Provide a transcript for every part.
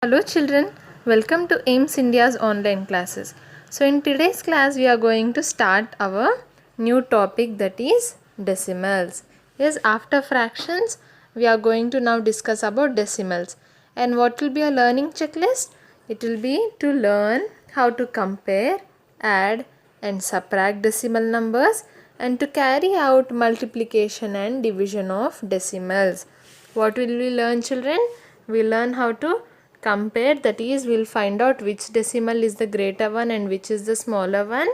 Hello children, welcome to AIMS India's online classes. So in today's class we are going to start our new topic, that is decimals. Yes, after fractions we are going to now discuss about decimals. And what will be a learning checklist? It will be to learn how to compare, add and subtract decimal numbers and to carry out multiplication and division of decimals. What will we learn, children? We learn how to compare, that is we'll find out which decimal is the greater one and which is the smaller one,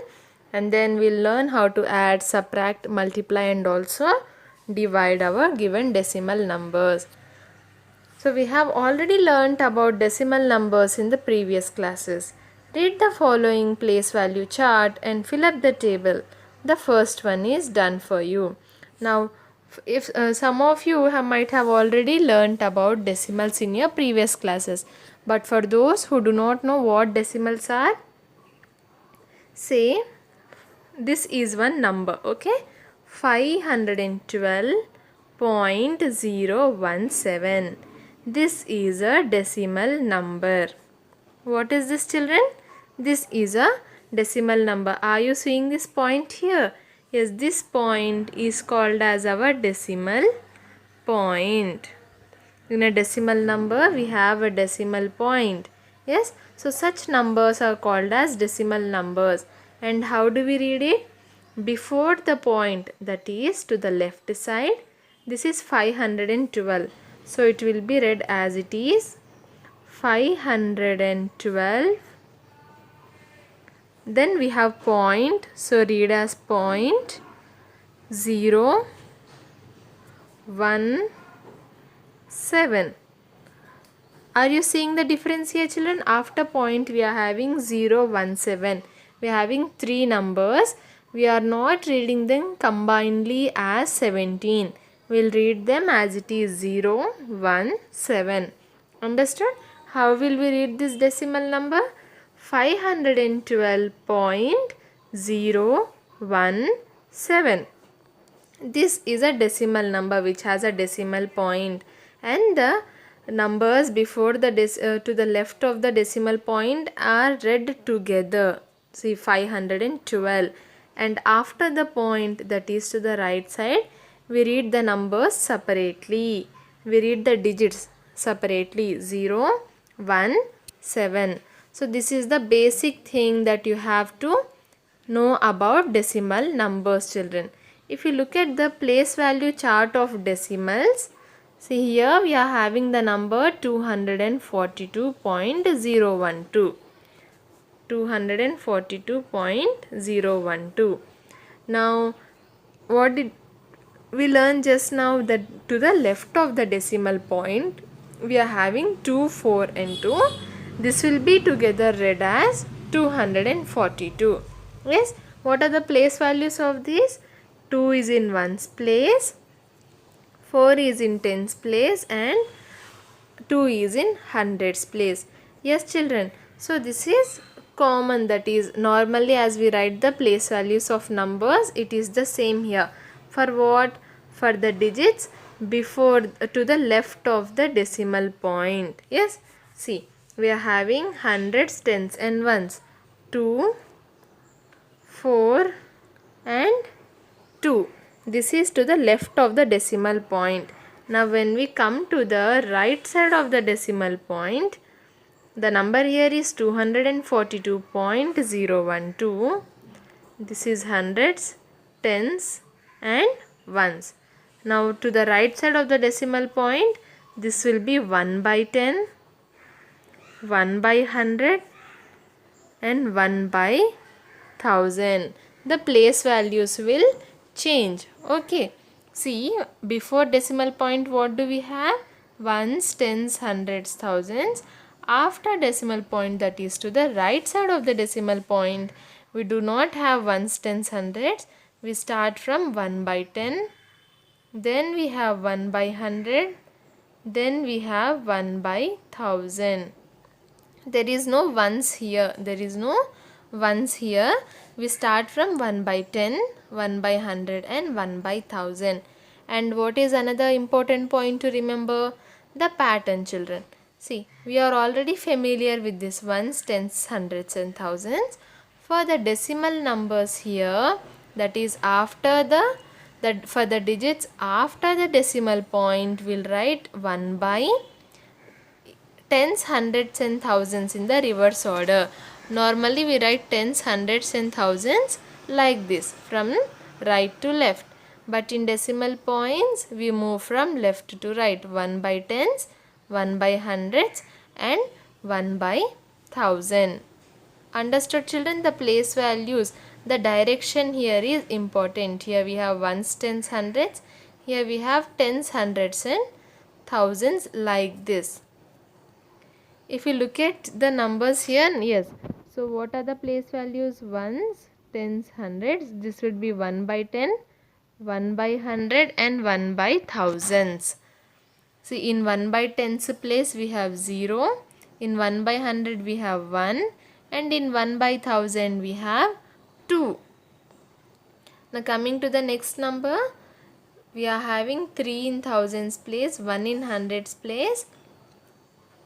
and then we'll learn how to add, subtract, multiply and also divide our given decimal numbers. So we have already learnt about decimal numbers in the previous classes. Read the following place value chart and fill up the table. The first one is done for you. Now if some of you might have already learnt about decimals in your previous classes, but for those who do not know what decimals are, say this is one number, okay, 512.017. This is a decimal number. What is this, children? This is a decimal number. Are you seeing this point here? Yes, this point is called as our decimal point. In a decimal number we have a decimal point. Yes, so such numbers are called as decimal numbers. And how do we read it? Before the point, that is to the left side, this is 512, so it will be read as it is 512. Then we have point, so read as point 0 1 7. Are you seeing the difference here, children? After point we are having 0 1 7. We are having three numbers. We are not reading them combinedly as 17. We will read them as it is 0 1 7. Understood? How will we read this decimal number? 512.017. This is a decimal number which has a decimal point, and the numbers before the to the left of the decimal point are read together. See, 512, and after the point, that is to the right side, we read the numbers separately. We read the digits separately, 0 1 7. So this is the basic thing that you have to know about decimal numbers, children. If you look at the place value chart of decimals, see here we are having the number 242.012. 242.012. Now what did we learn just now? That to the left of the decimal point we are having 2, 4 and 2. This will be together read as 242. Yes, what are the place values of these? 2 is in ones place, 4 is in tens place and 2 is in hundreds place. Yes, children, so this is common, that is normally as we write the place values of numbers, it is the same here. For what? For the digits before to the left of the decimal point. Yes, see, we are having hundreds, tens and ones. 2, 4 and 2. This is to the left of the decimal point. Now when we come to the right side of the decimal point, the number here is 242.012. This is hundreds, tens and ones. Now to the right side of the decimal point, this will be 1 by 10, 1 by 100 and 1 by 1000. The place values will change. Okay, see, before decimal point what do we have? Ones, tens, hundreds, thousands. After decimal point, that is to the right side of the decimal point, we do not have ones, tens, hundreds. We start from 1 by 10, then we have 1 by 100, then we have 1 by 1000. There is no ones here. There is no ones here. We start from 1 by 10, 1 by 100 and 1 by 1000. And what is another important point to remember? The pattern, children. See, we are already familiar with this ones, tens, hundreds and thousands. For the decimal numbers here, that is after for the digits after the decimal point, we'll write 1 by tens, hundreds and thousands in the reverse order. Normally we write tens, hundreds and thousands like this from right to left. But in decimal points we move from left to right. 1 by tens, 1 by hundreds and 1 by thousand. Understood children? The place values, the direction here is important. Here we have ones, tens, hundreds. Here we have tens, hundreds and thousands like this. If you look at the numbers here, yes. So what are the place values? Ones, tens, hundreds. This would be 1 by 10, 1 by 100 and 1 by thousands. See, in 1 by tens place we have 0. In 1 by 100 we have 1. And in 1 by 1000 we have 2. Now coming to the next number, we are having 3 in thousands place, 1 in hundreds place,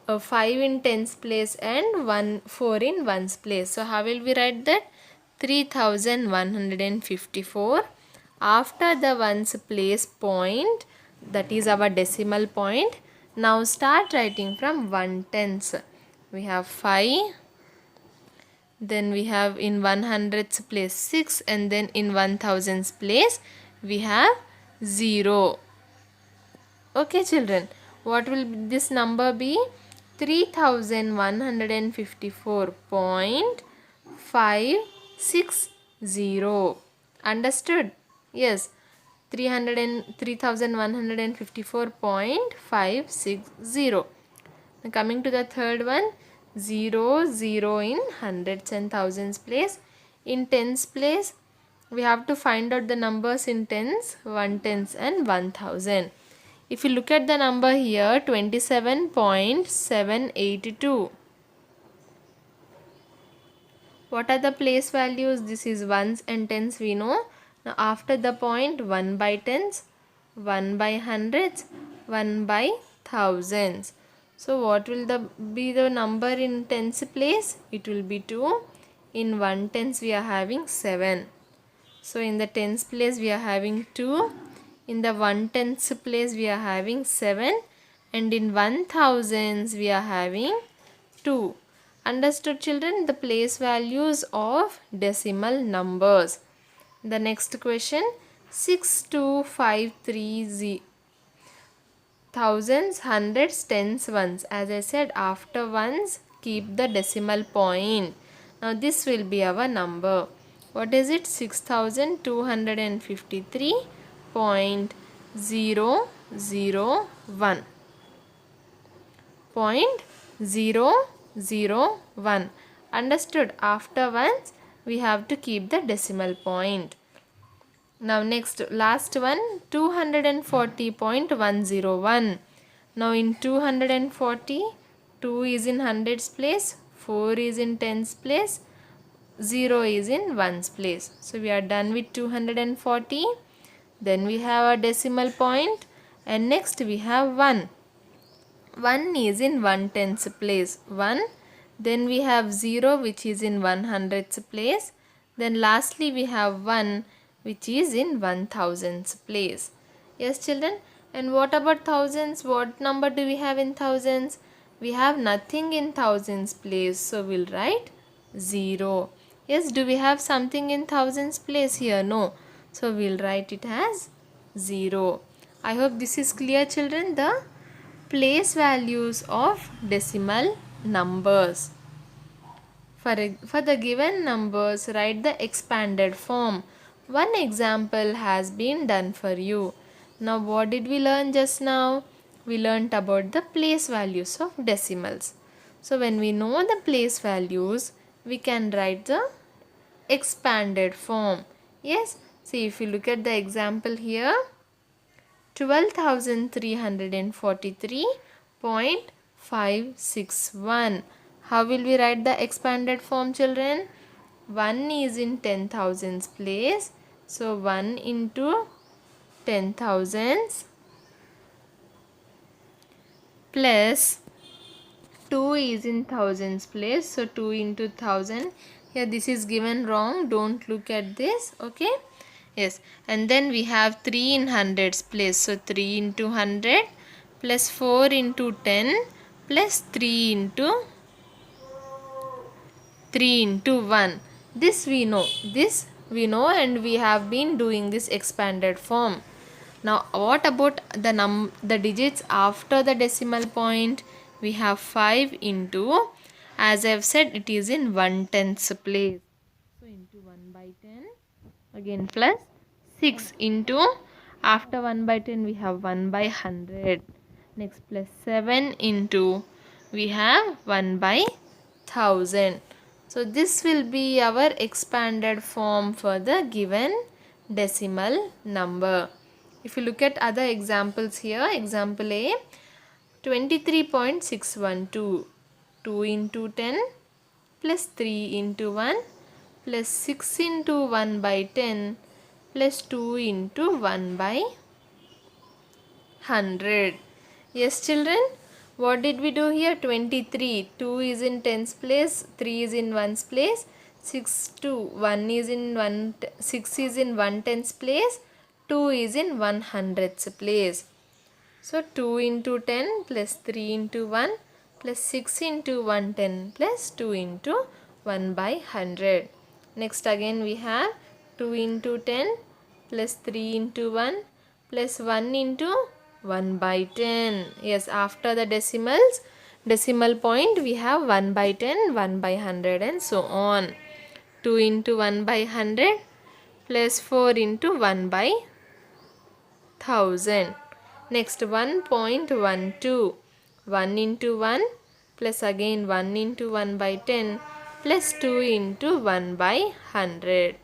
5 in tens place and 4 in ones place. So how will we write that? 3154. After the ones place point, that is our decimal point. Now start writing from 1/10. We have 5. Then we have in 100ths place 6, and then in 1000s place we have 0. Okay children, what will this number be? 3154.560. Understood? Yes, 3154.560. Now coming to the third one, 0, 0 in hundreds and thousands place. In tens place, we have to find out the numbers in tens, 1/10 and 1000. If you look at the number here, 27.782. What are the place values? This is ones and tens we know. Now after the point, 1 by tens, 1 by hundreds, 1 by thousands. So what will be the number in tens place? It will be 2. In 1/10 we are having 7. So in the tens place we are having 2. In the 1/10 place we are having 7. And in 1000s we are having 2. Understood children? The place values of decimal numbers. The next question, 62530. Thousands, hundreds, tens, ones. As I said, after ones keep the decimal point. Now this will be our number. What is it? 6253.001. 0.001. Understood? After ones we have to keep the decimal point. Now next, last one, 240.101. Now in 240, 2 is in hundreds place, 4 is in tens place, 0 is in ones place. So we are done with 240. Then we have a decimal point, and next we have 1. 1 is in 1/10 place, 1. Then we have 0 which is in 100th place. Then lastly we have 1 which is in 1000th place. Yes children, and what about thousands? What number do we have in thousands? We have nothing in thousands place, so we'll write 0. Yes, do we have something in thousands place here? No, so we'll write it as 0. I hope this is clear children, the place values of decimal numbers. For the given numbers, write the expanded form. One example has been done for you. Now what did we learn just now? We learnt about the place values of decimals. So when we know the place values, we can write the expanded form. Yes, see if you look at the example here, 12,343.561. How will we write the expanded form children? 1 is in 10,000s place. So 1 into 10,000s plus 2 is in thousands place, so 2 into 1000. Here this is given wrong, don't look at this, okay. Yes, and then we have 3 in hundreds place, so 3 into 100 plus 4 into 10 plus 3 into 1. This we know, and we have been doing this expanded form. Now what about the digits after the decimal point? We have 5 into, as I have said, it is in 1/10 place. So into 1 by 10 again plus 6 into, after 1 by 10 we have 1 by 100. Next plus 7 into, we have 1 by 1000. So this will be our expanded form for the given decimal number. If you look at other examples here, example A, 23.612, 2 into 10 plus 3 into 1 plus 6 into 1 by 10 plus 2 into 1 by 100. Yes children, what did we do here? 23, 2 is in tens place, 3 is in ones place, 6 is in 6 is in 1/10 place, 2 is in 1/100 place. So 2 into 10 plus 3 into 1 plus 6 into 1/10 plus 2 into 1 by 100. Next again we have 2 into 10 plus 3 into 1 plus 1 into 1 by 10. Yes, after the decimal point we have 1 by 10, 1 by 100 and so on. 2 into 1 by 100 plus 4 into 1 by 1000. Next 1.12, 1 into 1 plus again 1 into 1 by 10 plus 2 into 1 by 100.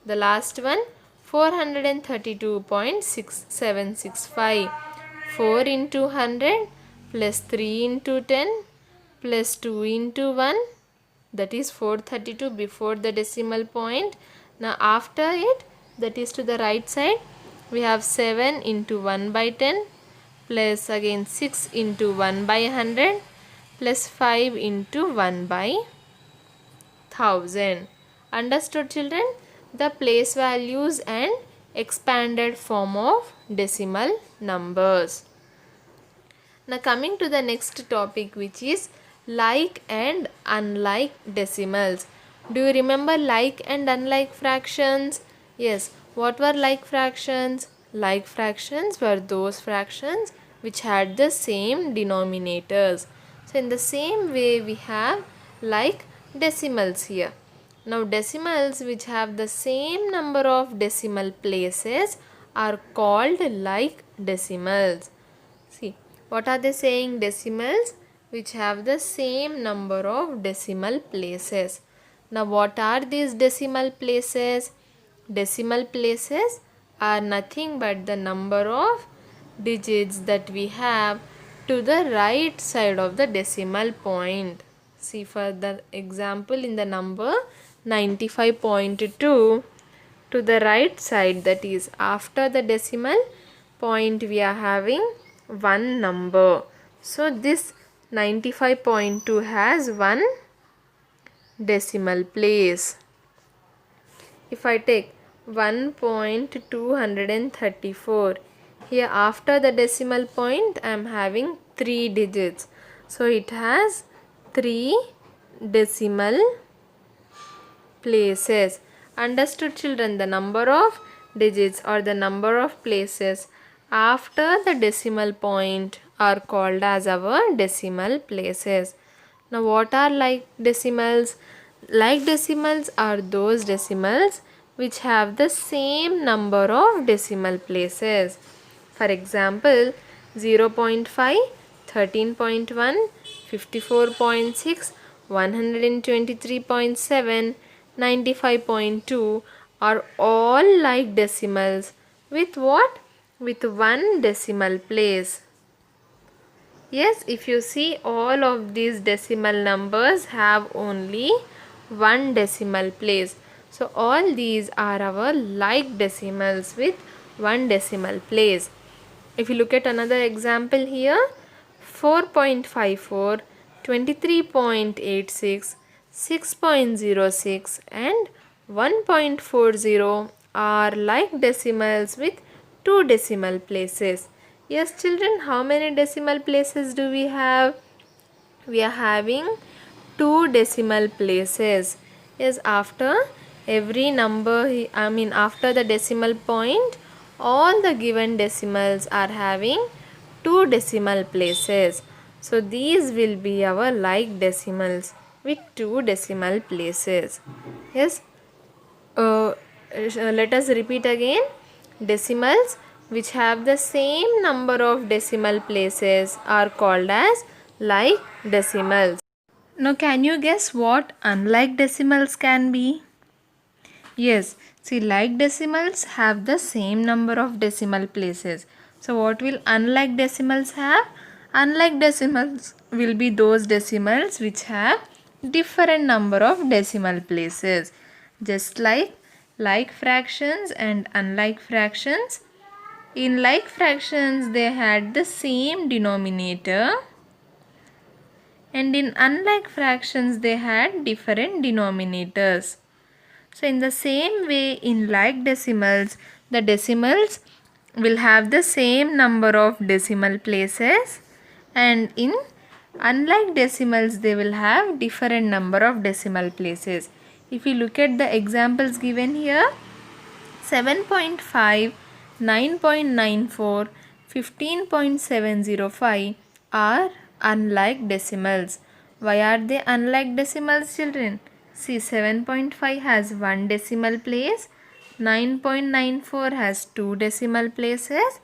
The last one 432.6765, 4 into 100 plus 3 into 10 plus 2 into 1, that is 432 before the decimal point. Now after it, that is to the right side, we have 7 into 1 by 10 plus again 6 into 1 by 100 plus 5 into 1 by 1000. Understood children? The place values and expanded form of decimal numbers. Now coming to the next topic, which is like and unlike decimals. Do you remember like and unlike fractions? Yes. What were like fractions? Like fractions were those fractions which had the same denominators. So in the same way we have like decimals here. Now decimals which have the same number of decimal places are called like decimals. See, what are they saying? Decimals which have the same number of decimal places. Now what are these decimal places? Decimal places are nothing but the number of digits that we have to the right side of the decimal point. See, for the example, in the number 95.2, to the right side, that is after the decimal point, we are having one number. So this 95.2 has one decimal place. If I take 1.234, here after the decimal point I am having 3 digits. So it has 3 decimal places. Understood children? The number of digits or the number of places after the decimal point are called as our decimal places. Now what are like decimals? Like decimals are those decimals which have the same number of decimal places. For example, 0.5, 13.1, 54.6, 123.7, 95.2 are all like decimals with what? With one decimal place. Yes, if you see, all of these decimal numbers have only one decimal place. So all these are our like decimals with one decimal place. If you look at another example here, 4.54, 23.86, 6.06 and 1.40 are like decimals with 2 decimal places. Yes children, how many decimal places do we have? We are having 2 decimal places. Yes, after every number, after the decimal point, all the given decimals are having 2 decimal places. So these will be our like decimals with 2 decimal places. Yes, let us repeat again. Decimals which have the same number of decimal places are called as like decimals. Now can you guess what unlike decimals can be? Yes, see like decimals have the same number of decimal places. So what will unlike decimals have? Unlike decimals will be those decimals which have different number of decimal places. Just like fractions and unlike fractions. In like fractions they had the same denominator, and in unlike fractions they had different denominators. So in the same way, in like decimals, the decimals will have the same number of decimal places, and in unlike decimals they will have different number of decimal places. If you look at the examples given here, 7.5, 9.94, 15.705 are unlike decimals. Why are they unlike decimals, children? See, 7.5 has 1 decimal place, 9.94 has 2 decimal places,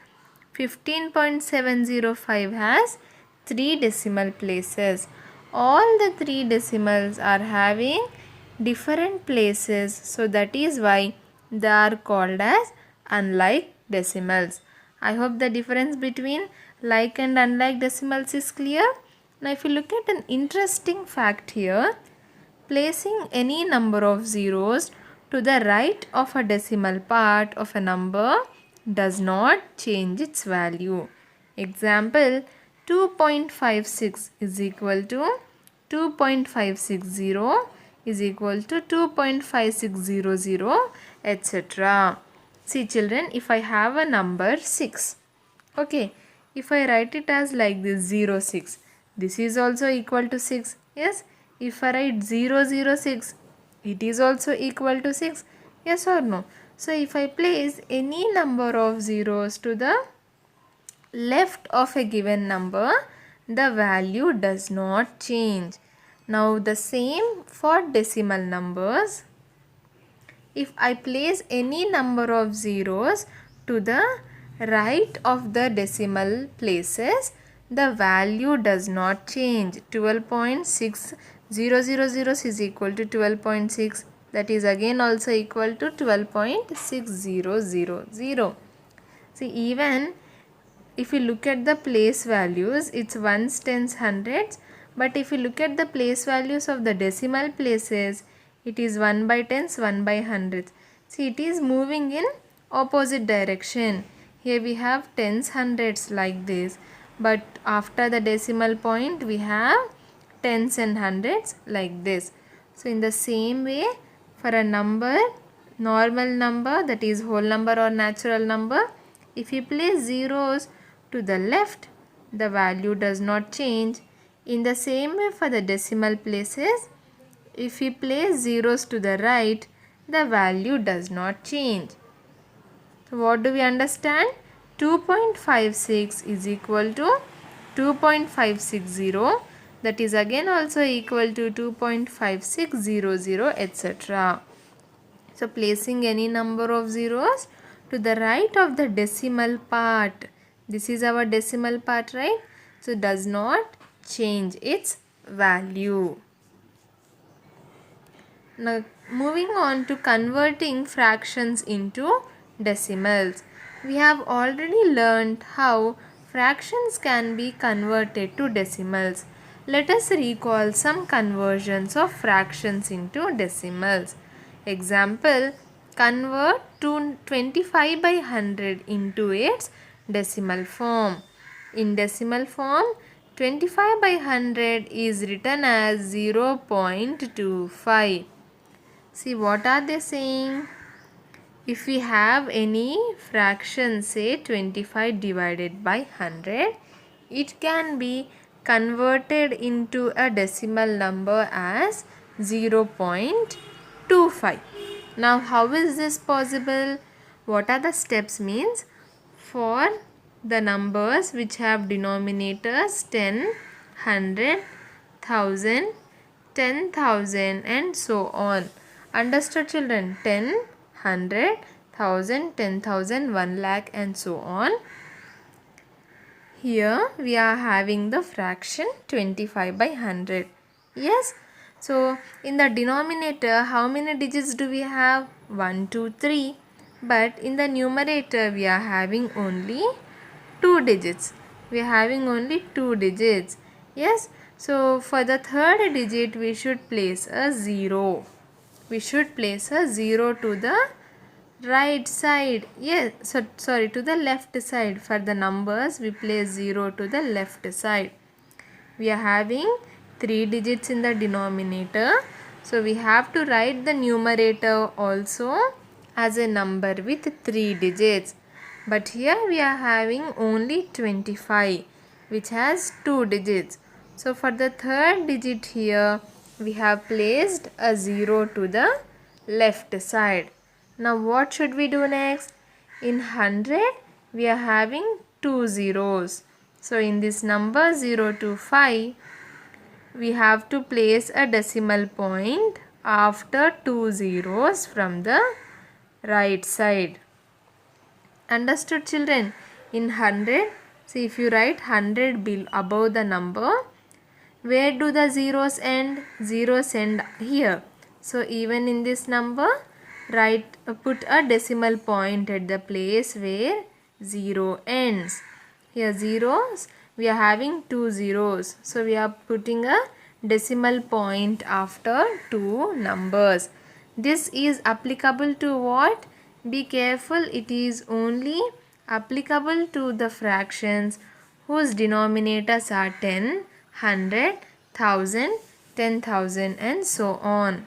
15.705 has 3 decimal places. All the 3 decimals are having different places, so that is why they are called as unlike decimals. I hope the difference between like and unlike decimals is clear. Now if you look at an interesting fact here, placing any number of zeros to the right of a decimal part of a number does not change its value. Example, 2.56 is equal to 2.560 is equal to 2.5600, etc. See children, if I have a number 6, okay, if I write it as like this 06, this is also equal to 6. Yes, if I write 006, it is also equal to 6. Yes or no? So if I place any number of zeros to the left of a given number, the value does not change. Now the same for decimal numbers. If I place any number of zeros to the right of the decimal places, the value does not change. 12.6000 is equal to 12.6. That is again also equal to 12.6000. See, even if you look at the place values, it's ones, tens, hundreds. But if you look at the place values of the decimal places, it is 1 by tens, 1 by hundreds. See, it is moving in opposite direction. Here we have tens, hundreds like this. But after the decimal point, we have tens and hundreds like this. So in the same way, for a number, normal number, that is whole number or natural number, if you place zeros to the left, the value does not change. In the same way for the decimal places, if we place zeros to the right, the value does not change. So what do we understand? 2.56 is equal to 2.560. That is again also equal to 2.5600, etc. So placing any number of zeros to the right of the decimal part. This is our decimal part, right? So does not change its value. Now moving on to converting fractions into decimals. We have already learned how fractions can be converted to decimals. Let us recall some conversions of fractions into decimals. Example, convert 25 by 100 into its decimal form. In decimal form, 25 by 100 is written as 0.25. See, what are they saying? If we have any fraction, say 25 divided by 100, it can be converted into a decimal number as 0.25. Now, how is this possible? What are the steps means? For the numbers which have denominators 10, 100, 1000, 10,000 and so on. Understood, children? 10, 100, 1000, 10,000, 1 lakh and so on. Here we are having the fraction 25 by 100. Yes. So in the denominator, how many digits do we have? 1, 2, 3. But in the numerator, we are having only 2 digits. We are having only 2 digits. Yes. So for the third digit, we should place a 0. We should place a 0 to the right side. Yes, sorry, to the left side. For the numbers, we place 0 to the left side. We are having 3 digits in the denominator. So we have to write the numerator also as a number with 3 digits. But here we are having only 25, which has 2 digits. So for the third digit here, we have placed a 0 to the left side. Now what should we do next? In 100, we are having 2 zeros. So in this number 0 to 5, we have to place a decimal point after 2 zeros from the right side. Understood, children? In 100, see, if you write 100 above the number, where do the zeros end? Zeros end here. So even in this number, put a decimal point at the place where 0 ends. Here zeros, we are having 2 zeros. So we are putting a decimal point after 2 numbers. This is applicable to what? Be careful, it is only applicable to the fractions whose denominators are 10, 100, 1000, 10,000 and so on.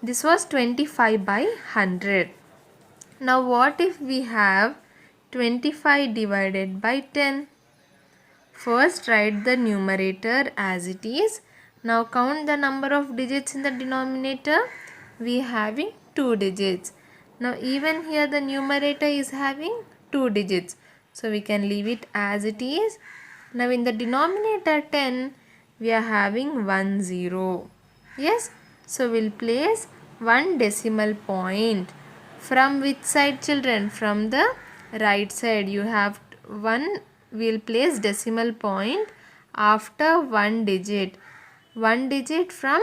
This was 25 by 100. Now what if we have 25 divided by 10? First write the numerator as it is. Now count the number of digits in the denominator. We are having 2 digits. Now even here the numerator is having 2 digits. So we can leave it as it is. Now in the denominator 10, we are having 1 0. Yes. So we'll place 1 decimal point. From which side, children? From the right side. You have we'll place decimal point after 1 digit. 1 digit from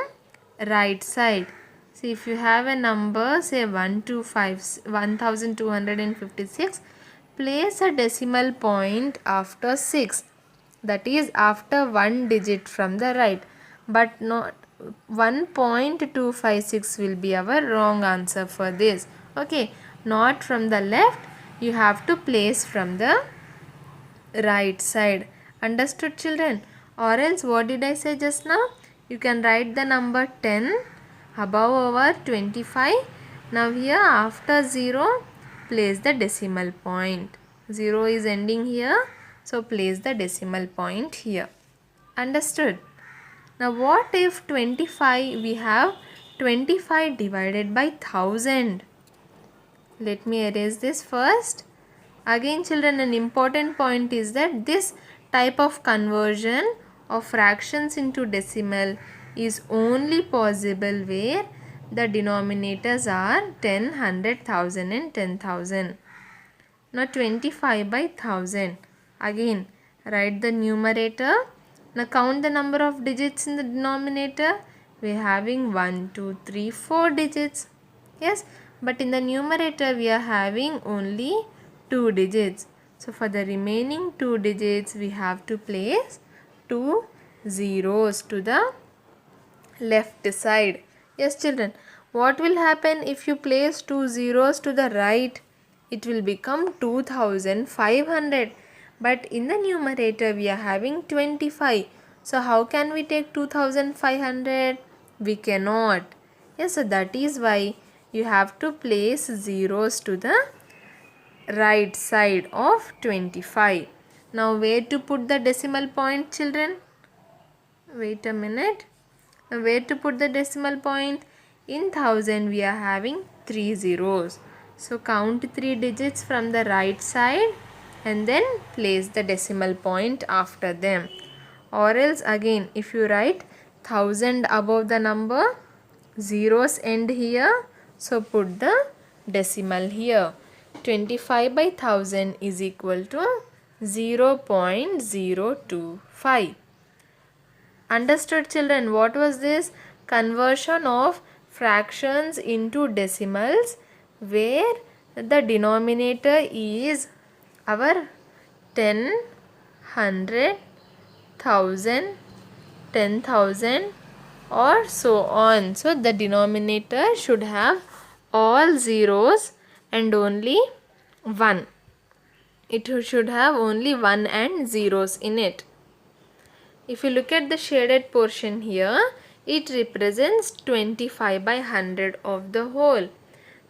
right side. See, if you have a number, say 1256, place a decimal point after 6. That is after 1 digit from the right. But not 1.256 will be our wrong answer for this. Okay, not from the left. You have to place from the right side. Understood, children? Or else what did I say just now? You can write the number 10 above over 25. Now here after 0, place the decimal point. 0 is ending here. So place the decimal point here. Understood? Now what if 25, we have 25 divided by 1000. Let me erase this first. Again, children, an important point is that this type of conversion of fractions into decimal is only possible where the denominators are 10, 100, 1000 and 10,000. Now 25 by 1000. Again, write the numerator. Now count the number of digits in the denominator. We are having 1, 2, 3, 4 digits. Yes, but in the numerator we are having only 2 digits. So for the remaining 2 digits, we have to place 2 zeros to the left side. Yes, children, what will happen if you place 2 zeros to the right? It will become 2500. But in the numerator we are having 25. So how can we take 2500? We cannot. Yes, so that is why you have to place zeros to the right side of 25. Now where to put the decimal point, children? Wait a minute. Now where to put the decimal point? In thousand we are having 3 zeros. So count 3 digits from the right side and then place the decimal point after them. Or else again, if you write 1000 above the number, zeros end here, so put the decimal here. 25 by 1000 is equal to 0.025. Understood, children? What was this? Conversion of fractions into decimals, where the denominator is our 10, 100, 1000, 10,000 or so on. So the denominator should have all zeros and only 1. It should have only 1 and zeros in it. If you look at the shaded portion here, it represents 25 by 100 of the whole.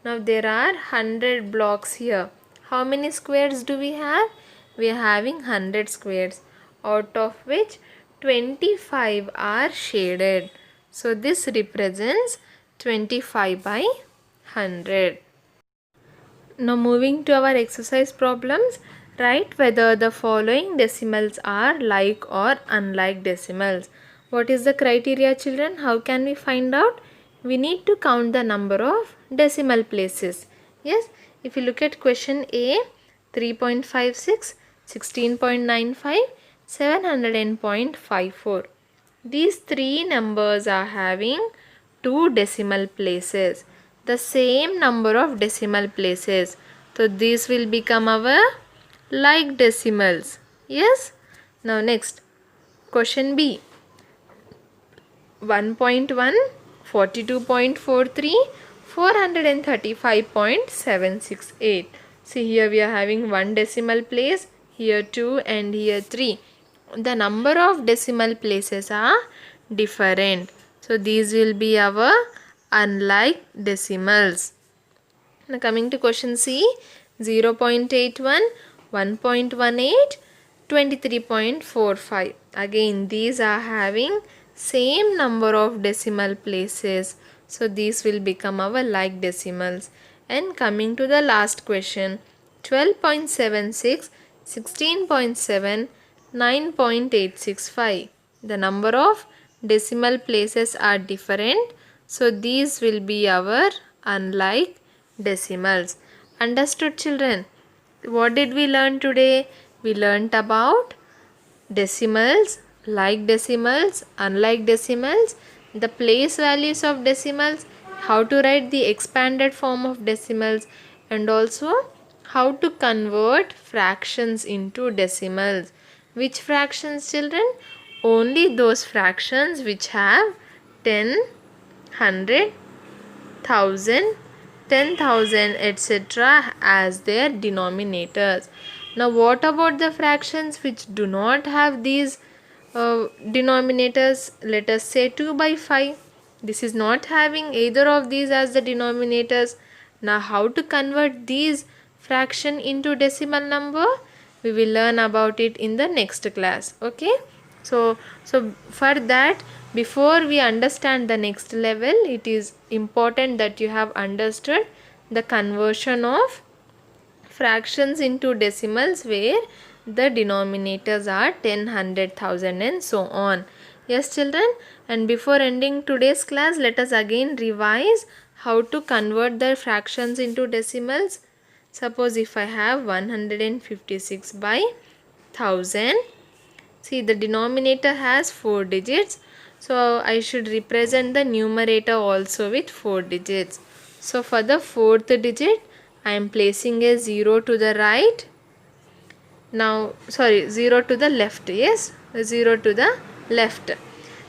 Now there are 100 blocks here. How many squares do we have? We are having 100 squares, out of which 25 are shaded. So this represents 25 by 100. Now moving to our exercise problems, write whether the following decimals are like or unlike decimals. What is the criteria, children? How can we find out? We need to count the number of decimal places. Yes, if you look at question A, 3.56, 16.95, 700.54. These three numbers are having two decimal places, the same number of decimal places. So these will become our like decimals. Yes. Now next, question B. 1.1, 42.43, 435.768. See, here we are having one decimal place, here 2 and here 3. The number of decimal places are different. So these will be our unlike decimals. Now coming to question C, 0.81, 1.18, 23.45. Again these are having same number of decimal places. So these will become our like decimals. And coming to the last question, 12.76, 16.7, 9.865. The number of decimal places are different. So these will be our unlike decimals. Understood, children? What did we learn today? We learnt about decimals, like decimals, unlike decimals, the place values of decimals, how to write the expanded form of decimals, and also how to convert fractions into decimals. Which fractions, children? Only those fractions which have 10, 100, 1000, 10,000 etc. as their denominators. Now what about the fractions which do not have these denominators? Let us say 2 by 5. This is not having either of these as the denominators. Now how to convert these fraction into decimal number? We will learn about it in the next class. Okay. So for that, before we understand the next level, it is important that you have understood the conversion of fractions into decimals where the denominators are 10, 100, 1000 and so on. Yes, children? And before ending today's class, let us again revise how to convert the fractions into decimals. Suppose if I have 156 by 1000. See, the denominator has 4 digits. So I should represent the numerator also with 4 digits. So for the 4th digit, I am placing a 0 to the right. Now, 0 to the left. Yes, 0 to the left.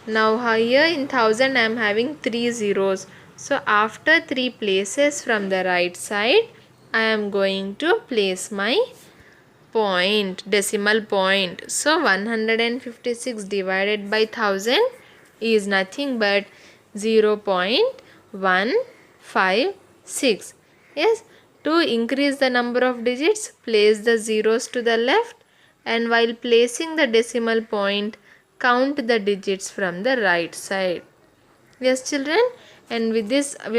Now here in 1000 I am having 3 zeros. So after 3 places from the right side, I am going to place my point, decimal point. So 156 divided by 1000 is nothing but 0.156. Yes, to increase the number of digits, place the zeros to the left, and while placing the decimal point, count the digits from the right side. Yes children, and with this we